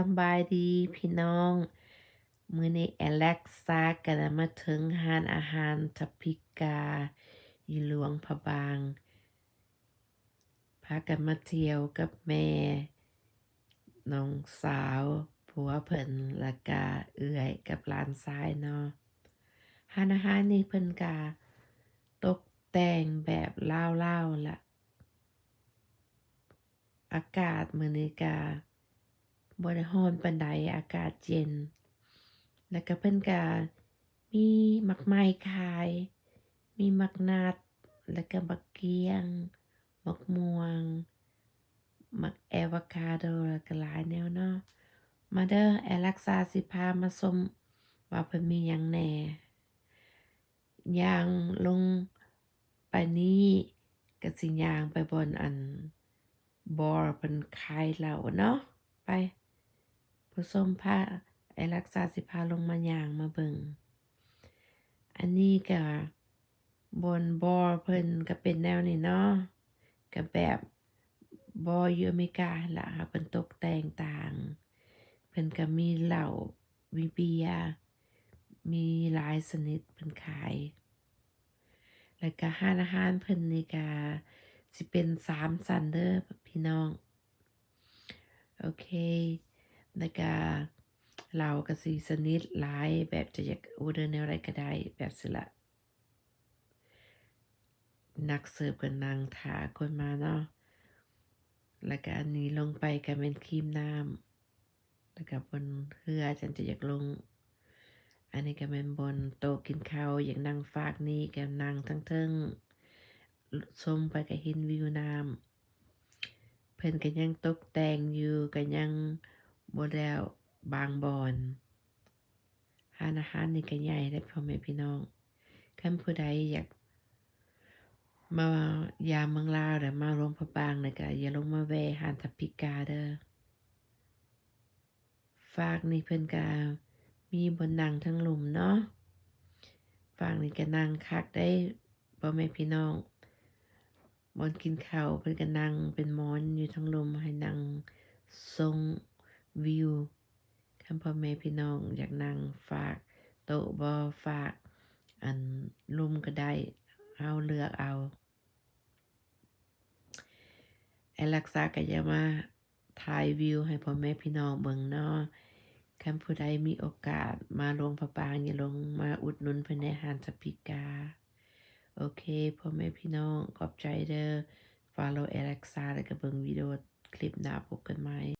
สำบายดีพี่น้องมื้อนี้แอเล็กซ่าก็ได้มาถึงร้านอาหารทัพพิกาอยู่หลวงพระบางพากันมาเที่ยวกับแม่น้องสาวผัวเพิ่นแล้วก็เอื้อยกับหลานชายเนาะร้านอาหารนี้เพิ่นก็ตกแต่งแบบลาวๆล่ะอากาศมื้อนี้ก็บ่ได้ร้อนปานใดอากาศเย็นแล้วก็เพิ่นก็มีหมากไม้ขายมีหมากนัดแล้วก็บักเกี้ยงบักม่วงมักแอโวคาโดแล้วก็หลายแนวเนาะมาเด้อแอรักษาสิพามาชมว่าเพิ่นมีหยังแหน่ย่างลงไปนี้ก็สิย่างไปบนอันบ่อเพิ่นขายเหล้าเนาะไปผู้ชมพาแอรักษาสิพาลงมาย่างมาเบิ่งอันนี้ก็บนบ่อเพิ่นก็เป็นแนวนี้เนาะก็แบบบ่ออยู่อเมริกาหั่นล่ะเพิ่นตกแต่งต่างเพิ่นก็มีเหล้ามีเบียร์มีหลายชนิดเพิ่นขายแล้วก็ร้านอาหารเพิ่นนี่ก็สิเป็น3ชั้นเด้อพี่น้องโอเคแล้วก็เหล้าก็สิชนิดหลายแบบจะอยากออเดอร์แนวใดก็ได้แบบสิล่ะนักเสิร์ฟก็นั่งท่าคนมาเนาะแล้วก็อันนี้ลงไปก็แม่นครีมน้ำแล้วก็บนเรือฉันจะอยากลงอันนี้ก็แม่นบนโต๊ะกินข้าวอยากนั่งฝากนี้ก็นั่งเทิงๆชมไปก็เห็นวิวน้ำเพิ่นก็ยังตกแต่งอยู่ก็ยังบ่แล้วบางบอนร้านอาหารนี่ก็ใหญ่เด้อพ่อแม่พี่น้องคันผู้ใดอยากมายามเมืองลาวหรือมาหลวงพระบางนี่ก็อย่าลงมาแวะร้านทับพิกาเด้อฝากนี่เพิ่นก็มีบนนั่งทั้งหลุมเนาะฝากนี่ก็นั่งคักได้พ่อแม่พี่น้องบอนกินข้าวเพิ่นก็นั่งเป็นหมอนอยู่ทั้งลมให้นั่งชมวิวคันพ่อแม่พี่น้องอยากนั่งฝากโต๊ะบ่ฝากอันลุมก็ได้เอาเลือกเอาไอ้รักษาก็อย่ามาถ่ายวิวให้พ่อแม่พี่น้องเบิ่งเนาะคันผู้ใดมีโอกาสมาหลวงพระบางอย่าลงมาอุดหนุนเพิ่นในห้านทับพิกาโอเคพ่อแม่พี่น้องขอบใจเด้อ follow แอรักษาแล้วก็เบิ่งวิดีโอคลิปหน้าพบกันใหม่